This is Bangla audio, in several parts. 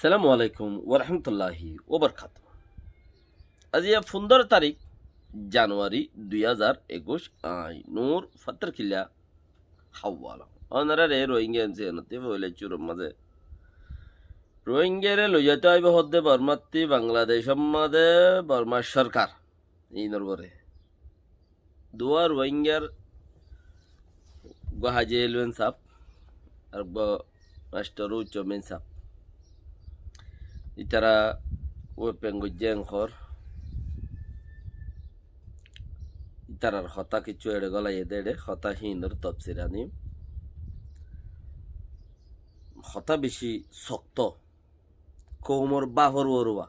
সালামু আলাইকুম ওরহমতুল্লাহি ওবরকাত। আজ 15 তারিখ জানুয়ারি 2021 আই নূর ফাত্তর কিল্লা হাওয়ালা অনারে রোহিঙ্গা এনতে বলে চুরম মাঝে রোহিঙ্গারে লইয়াতে আইব হদ্দে বর্মাত্তি বাংলাদেশ মাঝে বর্মার সরকার এই নরবরে দুয়া রোহিঙ্গার গাহাজে এলওয়েন সাপ আর মাস্টার উচ্চমেন সাপ ইতারা ওয়েপেঙ্গুজেং খর ইতারার হতা কিছু এড়ে গলাই এদেড়ে হতা হিন্দর তফসিরানি হতা বেশি শক্ত কোমর বাহর ওরুয়া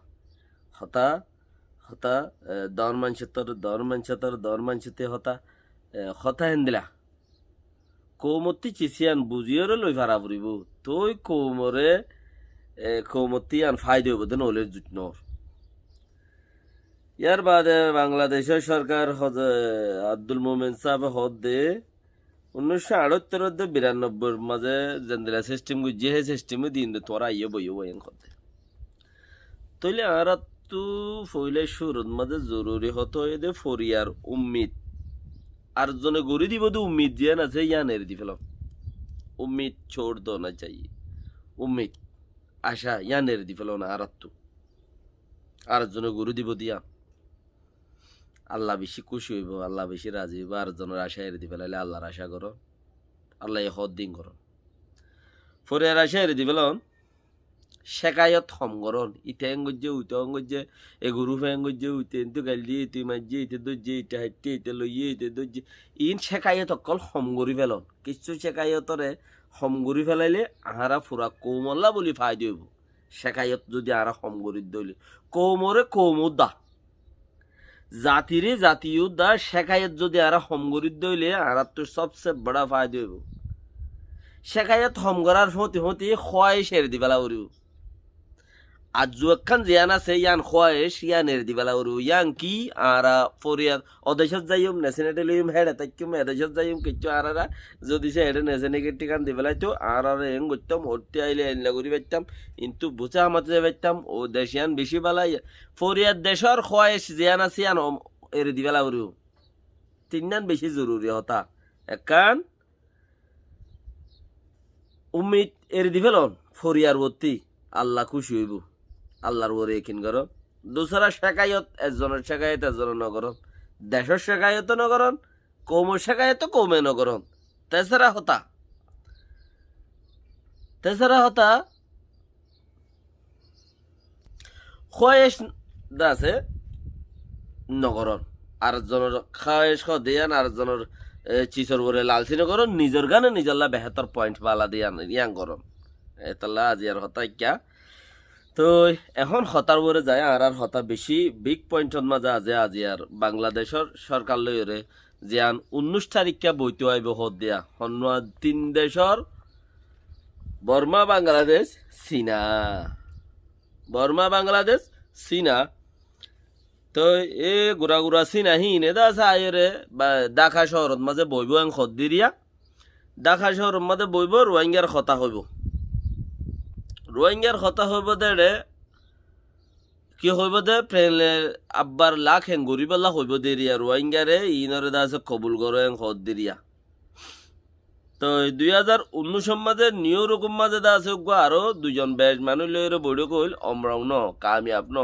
হতা হতা দর মানসতে হতা হতা হেন্দিলা কৌমতি চিসিয়ান বুঝিয়রে লই ভাড়া ফুরিব তই কৌমরে কৌমতি আন ফায়দা হইব দেন ওলের জুটনর ইয়ার বাদে বাংলাদেশের সরকার আব্দুল মোমেন সাহেব হদে 1978-92 মাঝে জেন্দ্রা সিস্টেম যে সিস্টেমে দিন তোরা ইয়ে বইও বইন করতে তইলে আর তু ফইলে শুরুর মাঝে জরুরি হতো এদে ফরিয়ার উম্মিদ আর জনে গড়ি দিব তো উম্মিদ যে আছে ইয়ানের দি ফেলাম উম্মিদ ছোড় দো না চাই উম্মিদ আশা ইয়ানের দি ফেলাম না আর জনে গরু দিব দিয়া আল্লাহ বেশি খুশি হইব, আল্লাহ বেশি রাজি হইব। আর জনের আশা এড়ে দি ফেলাইলে আল্লাহর আশা করো, আল্লাহ হদ দিন করো। ফরিয়ার আশা এড়ে দি ফেলন শেখায়ত হম করন ইতে এঙ্গজে উইতে অঙ্গজে এ গরু ফেঙ্গজে উইতে ইন্তু গালি ইতে মাঝে ইতে দজ্জে ইতে হাইতে ইতে লইয়ে ইতে দজ্জে ইন শেখায়ত অকল হম গরি ফেলন কিছু শেখায়তরে হম গরি ফেলাইলে আহারা ফুরা কৌমল্লা বলি ফায়দা হইব। শেখায়ত যদি আহারা হম গরি দইলে কৌমরে কৌমুদ্দা জাতিরে জাতীয়দা শেখায়ত যদি আহারা হম গরি দইলে আহারা তো সবচেয়ে বড় ফায়দা হইব। শেখায়ত হম করার হতে হতে খোয়াই সেরে দিবেলা উড়িব আর জুয়ান জিয়ান আছে ইয়ান খোয়াইশ ইয়ানের দিবেলা উড়িব ইয়ান কি আরা ফরিয়ার অদেশত যাইম নেসেনেটে লইম হেডে তাইকুম এদেশত যাইম কিছু আরারা যদি সে হেডে নেসেনেকে টিকান দিবেলাই তো আর এং করতাম হরতে আইলে এনলা করি পাইতাম কিন্তু বুঝা আমাতে পাইতাম ও দেশিয়ান বেশি বেলাই ফরিয়ার দেশর খোয়াইশ জিয়ান আছে ইয়ান এরে দিবেলা উড়িব তিনান বেশি জরুরি হতা একান উম্মিদ এর দিবেলন ফরিয়ার বর্তি আল্লাহ খুশি হইব আল্লাহর ওরে একিন করো দুসরা শেখায়ত একজনের শেখায়ত একজনের নগরণ দেশের শেখায়ত নগরণ কৌমের শেখায়ত কৌমে নগরণ তেসরা হতা খয়েশ দাসে নগরণ আর জনের খায়েশ দিয়ান আর জনের চিচর বরে লালচি নগরণ নিজের গানে নিজল্লা বেহতর পয়েন্ট বালা দিয়ান ইয়াং করণ এতলা আজি আর হতা ইয়া তো এখন হতার বরে যায় আর হতা বেশি বিগ পয়েন্টত মাঝে আছে আজি আর বাংলাদেশের সরকার লইরে জিয়ান 19 তারিখে বইতে আইব হদ দিয়া হন্যা 3 দেশর বর্মা বাংলাদেশ চীনা তো এ গুড়া চীনা হিনে দাসা আইরে ঢাকা শহরত মাঝে বইব আং হদ দিরিয়া ঢাকা শহরের মাঝে বইব রোহিঙ্গার কথা হইব রোহিঙ্গার কথা হইব দে কি হইব দে প্লেনের আব্বার লাখ হেং গরিবেলা হইব দেরিয়া রোহিঙ্গারে ইনরে দাসে কবুল করো হেং হদ দিরিয়া তো 2019 মাঝে নিউ রকম মাঝে দাসে আরো 2জন বেশ মানুষ লইরে বড় কইল আমরাও ন কামিয়াব ন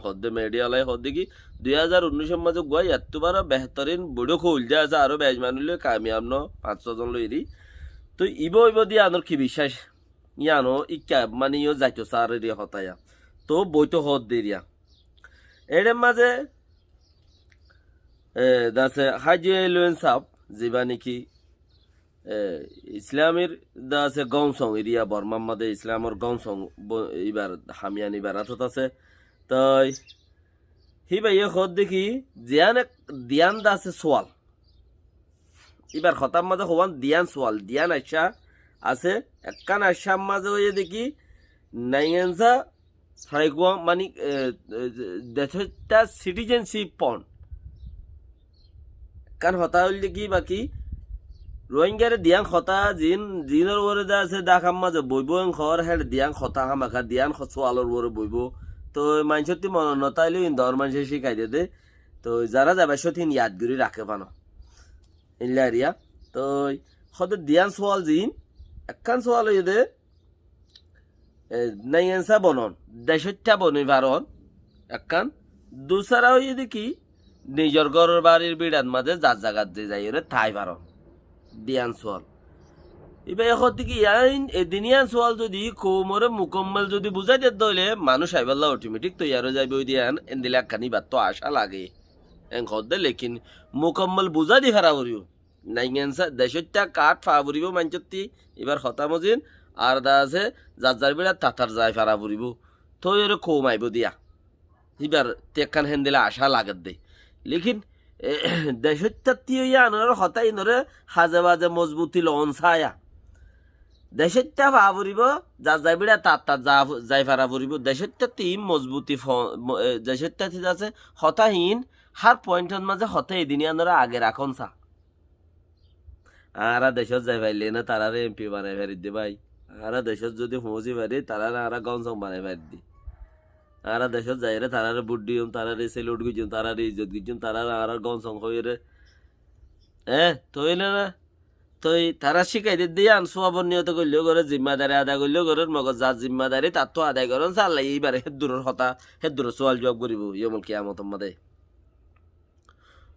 হদ্দে মেডিয়ালাই হদ্দে কি 2019 মাঝে গুয়া এতবার বেহতরিন বড় কইল যে আছে আরো বেশ মানুষ লই কামিয়াব ন 5-6 জন লইরি তো ইব দিয়ে আনোর কি বিশ্বাস ইয়ানো ইকা মানে ইও যাইতো সার এরিয়া হতায়া তো বইতো হদ দেরিয়া এর মাঝে দাসে হাজি এলওয়েন সাহ যেবা নাকি ইসলামের দাসে গংসং এরিয়া বর্মার মাঝে ইসলামের গংসং এবার হামিয়ান এবার আথত আছে তাই হি ভাই হদ দেখি জিয়ান এক দিয়ান দাসে সোয়াল এবার হতার মাঝে হওয়ান দিয়ান সোয়াল দিয়ান আশা আছে একখান আসাম মাঝে হয়ে দেখি নাইনসা ফ্রাইগুয়া মানে দেশটা সিটিজেনশিপ পন কান হতা হইল দেখি বাকি রোহিঙ্গারে দিয়াং খতা জিনের ওরে দা আছে দাখাম মাঝে বইব খর হেড দিয়াং খতা হামাখা দিয়াং সোয়ালর ওরে বইব তো মানুষটি মনে নতাইলে ইন্দর মানুষের শিখাই দে তো যারা যাবে সঠিন ইয়াদগিরি রাখে পানো ইল্লারিয়া তো হতে দিয়ান সোয়াল জিন একখান সোয়াল হইদে নাইয়েন্সা বনন দেশটা বনি ভারত একখান দুসারা হইদে কি নিজের ঘরের বাড়ির বিড়ান মাঝে যার জায়গার যে যাই রে থাই ভারত দিয়ান সোয়াল এবার এখন থেকে ইয়াইন এদিনিয়ান সোয়াল যদি কোমরে মুকম্মল যদি বুঝাই দিয়ে দইলে মানুষ আইবাল্লা অটোমেটিক তৈয়ার হয়ে যাবে ওই দিয়ান এন্দিলে একখানি বাদ তো আশা লাগে এন খদ্দে লেকিন মুকম্মল বুঝা দি ফেরা করিও নাইগেনসা দেশটা কাঠ ফা ফুরিব মাঞ্চতি এবার হতা মজিন আর দা আছে যার যার বিড়া তাতার যায় ফেরা ফুরিব তো এর কম আইব দিয়া এবার তেকান হেন দিলে আশা লাগত দে লেকিন দেশটা তিয়া আনার হতাই নরে হাজে বাজে মজবুতি লন ছায়া দেশটা ফা ফুরিব যার যাই বিড়া তার যাই ফেরা ফুরিব দেশটা তিম মজবুতি দেশটা আছে হতাহীন হার পয়েন্টের মাঝে হতে এদিনই আনারা আগে রাখন চা আরা দেশত যাই পাইলে না তারারে এমপি বানাই ফেরি দি ভাই আরা দেশত যদি পৌঁছি পারি তারা আরা গঞ্জং বানাই ফেরি দি আরা দেশত যাই রে তারারে বুট দিম তারারে সেলুট গুজুম তারারে ইজ্জত গুজুম তারারে আরা গঞ্জং হই রে তৈলে না তই তারা শিখাই দিয়ে আন সোয়াবর নিয়ত করলেও করে জিম্মাদারি আদায় করলেও করে মগজ যার জিম্মাদারি তার তো আদায় করেন চাল্লাই এইবারে হেদুরের হতা হেদুরের সোয়াল জবাব করিব ইয়মুল কিয়ামত মাদে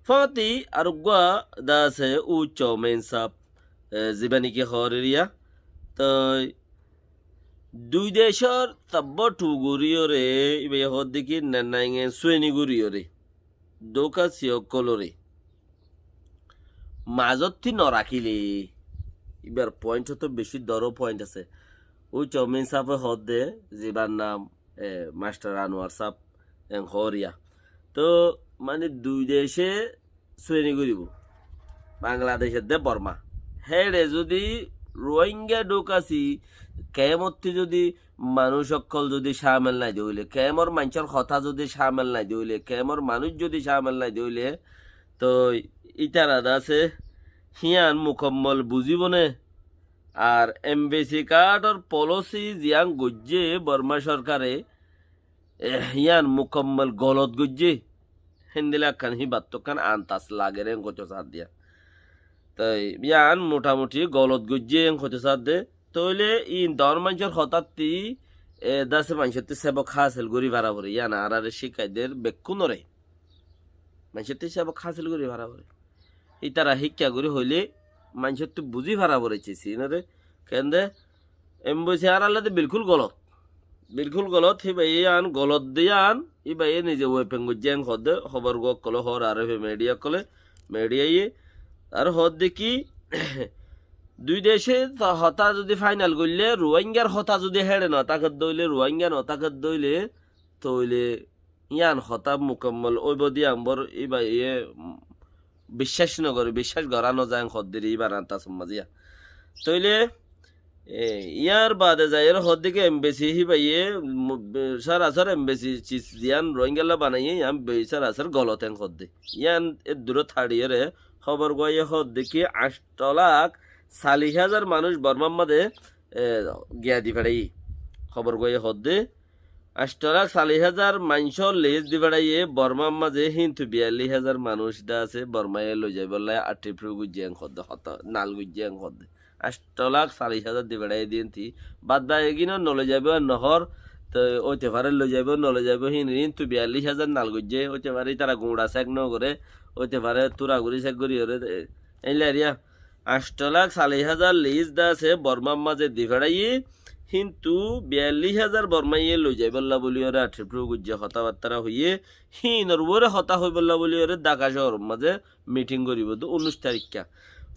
ফতি আর দা আছে উচ্চ মেইন সাপ জীবানিকে হরিয়া তো দুই দেশর তাব্ব টুগুরিয়রে ইবে হদ দেখি নাইঙে সুয়েনি গুরিয়রে দোকা সিয়ক কলরে মাজত নরাখিলে এবার পয়েন্ট তো বেশি দরও পয়েন্ট আছে ওই চৌমিন সাপে হদ দে যেবার নাম মাস্টার আনোয়ার সাপ হরিয়া তো মানে দুই দেশে শ্রেণী করিব বাংলাদেশের দে বর্মা হেডে যদি রোহিঙ্গা ঢোকাছি কেমতি যদি মানুষ সকল যদি সামেল নাই দিলে কেমর মানুষের কথা যদি সামেল নাই দিলে কেমর মানুষ যদি সামেল নাই দিলে তো ইটার আদা আছে হিয়ান মুকম্মল বুঝিব নে আর এমবেসি কার্ডর পলিসি জিয়াং গজ্জে বর্মা সরকারে হিয়ান মুকম্মল গলত গজ্জে হেন্দিলা খান হি বাত্তখান আনতাস লাগে রে কত সার দিয়া তাই ইয়ান মোটামুটি গলত গজ্জে কত সার দে তইলে ইন দর মানুষের হঠাৎ দাসে মানুষের সেবক হাসিল করি বাড়াবরে ইয়ান আর শিকাইদের বেক্ষু নরে মানুষের সেবক হাসিল করি বাড়াবরে এই তারা শিক্ষা করি হইলে মানুষের তো বুঝি ভাড়া পড়েছে সিনরে কেন দে এমবসি আর আল্লাহ বিলকুল গলত হি ভাই আন গলত দিয়ে আন ই ভাই নিজে ওয়েপেন গুজ্যাং হদ খবর গক কলে হর আর মিডিয়া কলে মিডিয়াই আর হদ দেখি দুই দেশে হতা যদি ফাইনাল করলে রোহিঙ্গার হতা যদি হেড়ে নতাকত দইলে রোহিঙ্গা নতাকত দইলে তইলে ইয়ান হতা মুকম্মল ওই বদি আম্বর ই ভাই বিশ্বাস নগরে বিশ্বাস গড়ানো যায় হদ্দের এইবার আনতা সমাজিয়া তইলে ইয়ার বাদে যায় এর হদ্দিকে এমবেসি হি পাইয়ে সারাসর এমবেসি চিজ ইয়ান রোহিঙ্গালা বানাইয়ে ইয়ান সারাসর গলতেন হদ্দে ইয়ান এর দূর থাড়িয়ে খবর গয়ে হদ্দিকে 8,40,000 মানুষ বর্মার মাঝে গিয়া দি ফেড়াই খবর গয়ে হদ্দে 8,40,000 মানুষের লেজ দি ফেড়াইয়ে বর্মার মাঝে কিন্তু 42,000 মানুষ দা আছে বর্মায় লই যাই বললে 8 গুজিয়াং হদ্দে হত নাল গুজিয়াং হদ্দে 8,40,000 দি ফেড়াই দিনতি বাদ বাই এগিনো নলে যাবে নহর তো ওইতে পারে লই যাইব নলে যাইব কিন্তু 42,000 নাল গুজে ওইতে পারে তারা গুঁড়া চেক ন করে ওইতে পারে তুরা গুড়ি চেক করি ওরে এইলারিয়া 8,40,000 লেজ দা আছে বর্মার মাঝে দি ফেড়াইয়ে কিন্তু 42,000 বর্মাইয়ে লই যাই বললা বলি ওরে 8 গুজিয়া কথাবার্তা হইয়ে হিনর ওরে হতা হই বললা বলি ওরে ঢাকা শহর মাঝে মিটিং করিব তো 19 তারিখা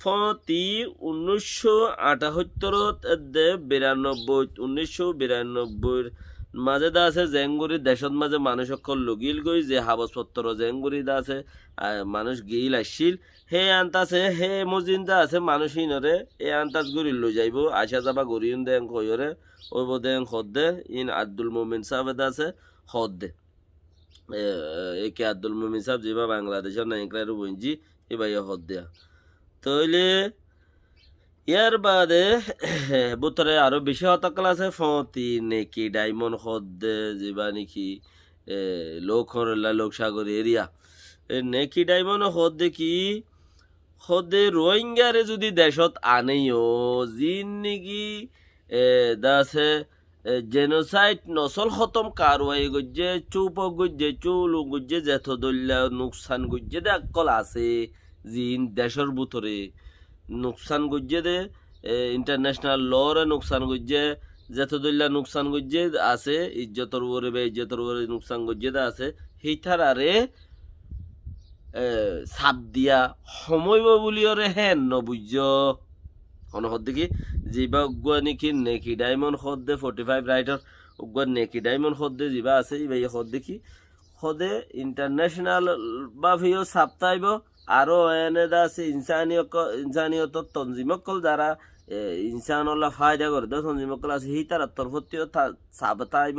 ফতি 1978 মাঝে দা আছে জেঙ্গুরি দেশত মাঝে মানুষ সকল লগিল গই যে হাবসপত্র জেঙ্গুরি দা আছে মানুষ গিল আসছিল হে আনতাছে হে মজিন্দা আছে মানুষ হিনরে এ আন্তাজ গরি লই যাইব আসা যাবা গরিউন দেন কইরে ওই বদেন খদ্দে ইন আব্দুল মুমিন সাহেব আছে খদ্দে একে আব্দুল মুমিন সাহেব যেবা বাংলাদেশের নাইকরার বঞ্জি এ ভাই খদ্দে তইলে ইয়ার বাদে বুতরে আরো বেশি হতকল আছে ফতি নেকি ডায়মন্ড হদ যেবা নাকি লোক সাগর এরিয়া নেকি ডায়মন্ড হদ দেখি হদে রোহিঙ্গারে যদি দেশত আনেও জিন নাকি দাসে জেনোসাইড নসল খতম কারওয়াই গজ্জে চুপ গজ্জে চুল গজ্জে জেথ দল্লা নুকসান গজ্জে দে আকল আছে জিন দেশের ভিতরে নুকসান গজ্জে দে ইন্টারন্যাশনাল লরে নুকসান গজ্জে জেথ দল্লা নুকসান গজ্জে আছে ইজ্জতর উপরে বে ইজ্জতর উপরে নুকসান গজ্জে দে আছে সেইটার আরে চাপ দিয়া সময় বুলিয়রে হেন নবুজ অনহদ দেখি যিবা উগুয়া নেকি নেকি ডায়মন্ড হদ দে 45 রাইটার উগুয়া নেকি ডায়মন্ড হদ দে যিবা আছে ইবাই হদ দেখি হদে ইন্টারন্যাশনাল বাভিও সাপ্তাইব আরো এনে দা আছে ইনসানিয়ত তঞ্জিমকল যারা ইনসানল্লাহ ফায়দা করে দে তঞ্জিমকল আছে হি তার তরফতিও সাবতাইব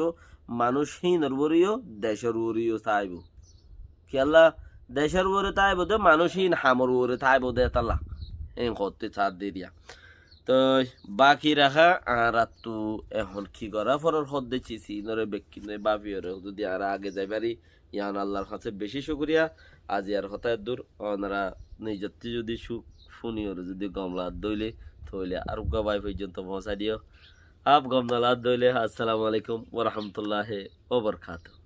মানুষহীনর বরিও দেশের বরিও চাইব খেলা দেশের উপরে তাইব দে মানুষহীন হামর উপরে তাইব দে তালা এই করতে চার দিয়ে দিয়া তো বাকি রাখা আর তো এখন কি করা পরের হদ দিচ্ছি সিনরে বেকি নয় বাবিওরে যদি আর আগে যাইবারি ইয়ান আল্লাহর কাছে বেশি শুকরিয়া আজি আর হতায় দূর ওনারা নিজত্তি যদি শুনিওরে যদি গমলাত দইলে থইলে আর গবাই পর্যন্ত পৌঁছা দিও আপ গমলাত দইলে আসসালামু আলাইকুম ওয়া রাহমাতুল্লাহি ওয়া বারাকাতুহু